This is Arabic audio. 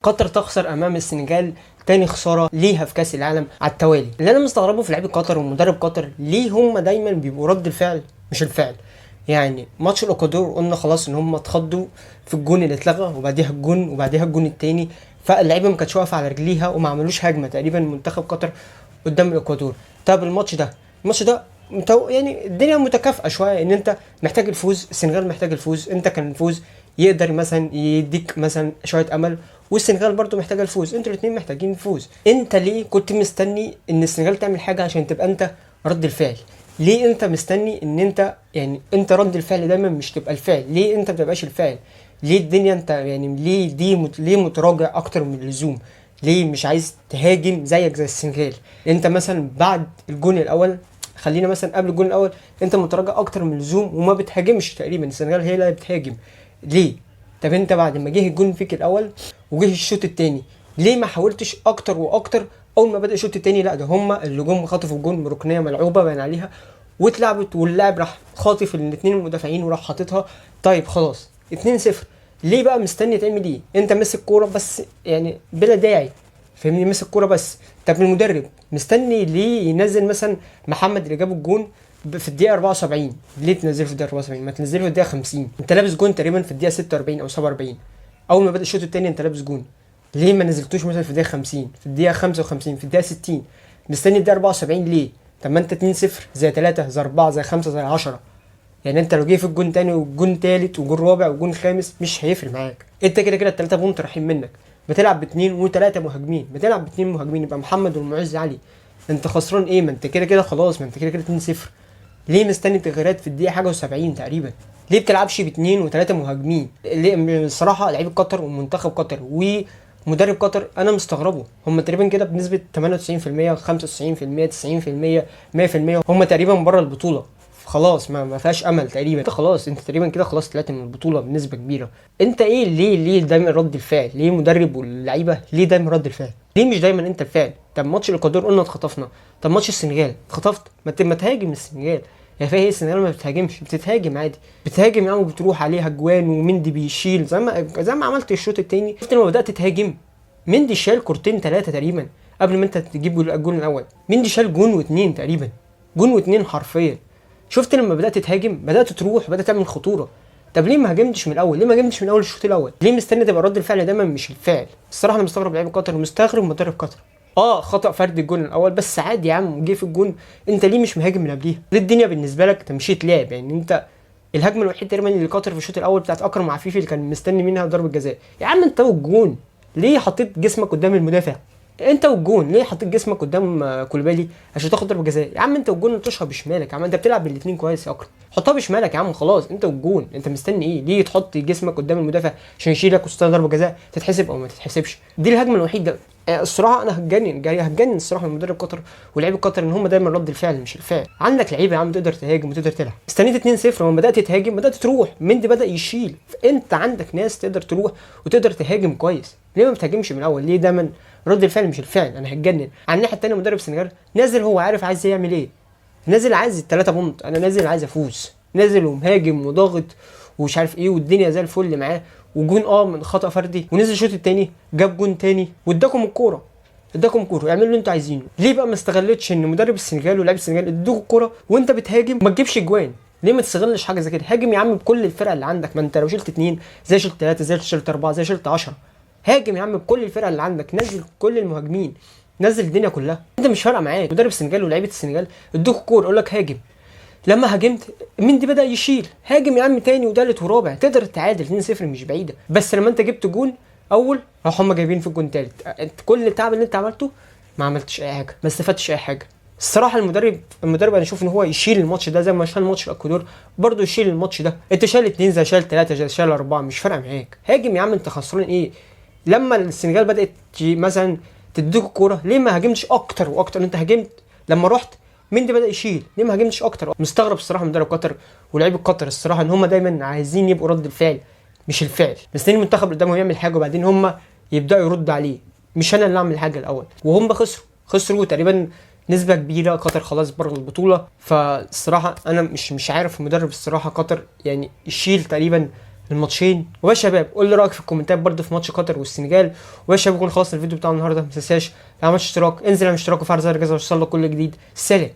قطر تخسر امام السنغال تاني خساره ليها في كاس العالم على التوالي. اللي انا مستغربه في لعيبه قطر ومدرب قطر ليه هم دايما بيبقوا رد الفعل مش الفعل. يعني ماتش الاكوادور قلنا خلاص ان هم اتخضوا في الجون اللي اتلغى وبعديها الجون التاني، فاللعيبه ما كانتش واقفه على رجليها وما عملوش هجمه تقريبا منتخب قطر قدام الاكوادور. طب الماتش ده يعني الدنيا متكافئه شويه، ان انت محتاج الفوز، السنغال محتاج الفوز، انت كان الفوز يقدر مثلا يديك مثلا شويه امل، والسنغال برضو محتاجه الفوز، انتوا الاثنين محتاجين الفوز. انت ليه كنت مستني ان السنغال تعمل حاجه عشان تبقى انت رد الفعل؟ ليه انت مستني ان انت يعني انت رد الفعل دايما مش تبقى الفعل؟ ليه انت بتبقاش الفعل؟ ليه الدنيا انت يعني ليه متراجع اكتر من اللزوم؟ ليه مش عايز تهاجم زيك زي السنغال؟ انت مثلا بعد الجون الاول، خلينا مثلا قبل الجون الاول، انت متراجع اكتر من اللزوم وما بتهاجمش تقريبا، السنغال هي اللي بتهاجم. ليه؟ طب انت بعد ما جه الجون فيك الاول وجه الشوط التاني، ليه ما حاولتش اكتر واكتر؟ اول ما بدا الشوط التاني لا، ده هما اللي جم خطفوا الجون بركنيه ملعوبه باين عليها واتلعبت، واللاعب راح خاطف الاثنين المدافعين وراح حاططها. طيب خلاص 2-0، ليه بقى مستني تعمل ايه؟ انت ماسك كوره بس يعني بلا داعي، فاهمني؟ ماسك كوره بس. طب المدرب مستني ليه ينزل مثلا محمد اللي جاب الجون في الدقيقه 74؟ ليه تنزله في الدقيقه 74؟ ما تنزله في الدقيقه 50، انت لابس جون تقريبا في الدقيقه 46 او 47. اول ما بدا الشوط الثاني انت لابس جون، ليه ما نزلتوش مثلا في الدقيقه 50، في الدقيقه 55، في الدقيقه 60؟ مستني الدقيقه 74 ليه؟ طب ما انت 2-0 زي 3 زي 4 زي 5 زي 10، يعني انت لو جه في الجون تاني وجون تالت وجون رابع وجون خامس مش هيفرق معاك، انت كده كده التلاته بونت رايحين منك. بتلعب باتنين وتلاته مهاجمين، بتلعب باتنين مهاجمين يبقى محمد والمعز علي، انت خسران ايه؟ ما انت كده كده خلاص، ما انت كده كده 2-0. ليه مستني تغييرات في الدقيقه حاجه و70 تقريبا؟ ليه بتلعبش باتنين وتلاته مهاجمين؟ ليه الصراحه لعيبه قطر ومنتخب قطر ومدرب قطر انا مستغربه، هم تقريبا كده بنسبه 98% 95% 90% 100% هم تقريبا بره البطوله، خلاص ما فيهاش امل تقريبا، انت خلاص، انت تقريبا كده خلاص طلعت من البطوله بنسبه كبيره. انت ايه؟ ليه دايما رد الفعل؟ ليه مدرب واللعيبه ليه دايما رد الفعل؟ ليه مش دايما انت الفعل؟ طب ماتش الاكوادور قلنا اتخطفنا، طب ماتش السنغال اتخطفت، ما تهاجم السنغال. يا فاهم السنغال ما بتهاجمش، بتتهاجم عادي، بتهاجم يعني وبتروح عليها جوان ومندي بيشيل زي ما عملت الشوط التاني. شفت لما بدات تهاجم مندي شال كورتين ثلاثه تقريبا قبل ما انت تجيب الجون الاول، مندي شال جون واثنين تقريبا، جون واثنين حرفيا. شفت لما بدات تهاجم بدات تروح بدات تعمل خطوره. طب ليه ما هاجمتش من الاول؟ ليه ما هاجمتش من اول الشوط الاول؟ ليه مستني تبقى رد الفعل دايما مش الفعل؟ الصراحه انا مستغرب لعيبه قطر ومستغرب مدرب قطر. خطا فرد الجون الاول بس عادي يا عم، جه في الجون، انت ليه مش مهاجم من قبليها؟ ليه الدنيا بالنسبه لك تمشيه لعب؟ يعني انت الهجمه الوحيده تقريبا اللي قطر في الشوط الاول بتاعت اكرم عفيفي اللي كان مستني منها ضربه جزاء. يا عم انت والجون، ليه حطيت جسمك قدام المدافع؟ انت والجون ليه حطيت جسمك قدام كوليبالي عشان تاخد ضربه جزاء؟ يا عم انت والجون انتشها بشمالك يا عم، انت بتلعب بالاثنين كويس يا اكرم، حطها بشمالك يا عم خلاص، انت والجون، انت مستني ايه؟ ليه تحط جسمك قدام المدافع عشان يشيلك وتستنى ضربه جزاء تتحسب او ما تتحسبش؟ دي الهجمه الوحيده. الصراحه انا هتجنن الصراحه من مدرب قطر ولاعيبه قطر ان هم دايما رد الفعل مش الفعل. عندك لعيبه يا عم تقدر تهاجم وتقدر تلعب، استنيت 2-0 لما بدات تهاجم بدات تروح، مندي بدا يشيل، انت عندك ناس تقدر تروح وتقدر تهاجم كويس، ليه ما بتهاجمش من الاول؟ ليه دايما رد الفعل مش الفعل؟ انا هتجنن. على الناحيه الثانيه مدرب السنغال نازل هو عارف عايز يعمل ايه، نازل عايز الثلاثه بونت، انا نازل عايز افوز، نازل ومهاجم وضاغط ومش عارف ايه والدنيا زي الفل معاه، وجون من خطا فردي، ونزل الشوط الثاني جاب جون ثاني واداكم الكوره، اعملوا اللي انتوا عايزينه. ليه بقى ما استغلتش ان مدرب السنغال ولاعب السنغال ادوك الكوره وانت بتهاجم ما تجيبش جوان؟ ليه ما تستغلش حاجه زي كده؟ هاجم يا عم بكل الفرق اللي عندك، ما انت لو شلت 2 زي شلت 3 زي شلت 4 زي شلت 10، هاجم يا عم بكل الفرق اللي عندك، نزل كل المهاجمين، نزل الدنيا كلها، انت مش فارقه معاك. مدرب السنغال ولاعيبه السنغال ادوك الكوره يقول لك هاجم، لما هاجمت مندي بدا يشيل، هاجم يا عم تاني وتالت ورابع تقدر تعادل 2-0 مش بعيده. بس لما انت جبت جون اول راح هم جايبين في الجون تالت، انت كل التعب اللي انت عملته ما عملتش اي حاجه، ما استفدتش اي حاجه. الصراحه المدرب انا اشوف ان هو يشيل الماتش ده زي ما شال ماتش الاكوادور، برضه يشيل الماتش ده. انت شال 2 زي شال 3 زي شال 4 مش فارقه معاك، هاجم يا عم، انت خسران ايه؟ لما السنغال بدات مثلا تديك الكوره ليه ما هاجمتش اكتر واكتر؟ انت هاجمت لما رحت مندي بدا يشيل، ليه ما هاجمتش اكتر؟ مستغرب الصراحه من مدرب قطر ولاعيبه قطر الصراحه ان هم دايما عايزين يبقوا رد الفعل مش الفعل، مستنيين المنتخب اللي قدامهم يعمل حاجه وبعدين هم يبداوا يردوا عليه، مش انا اللي اعمل حاجه الاول. وهم خسروا تقريبا نسبه كبيره، قطر خلاص بره البطوله. فالصراحه انا مش عارف مدرب الصراحه قطر يعني يشيل تقريبا الماتشين. ويا شباب قول لي رايك في الكومنتات برده في ماتش قطر والسنغال. ويا شباب يكون خلصنا الفيديو بتاع النهارده، ما تنساش لو عملت اشتراك انزل اعمل اشتراك وفعل زر الجرس عشان يوصلك كل جديد. سلام.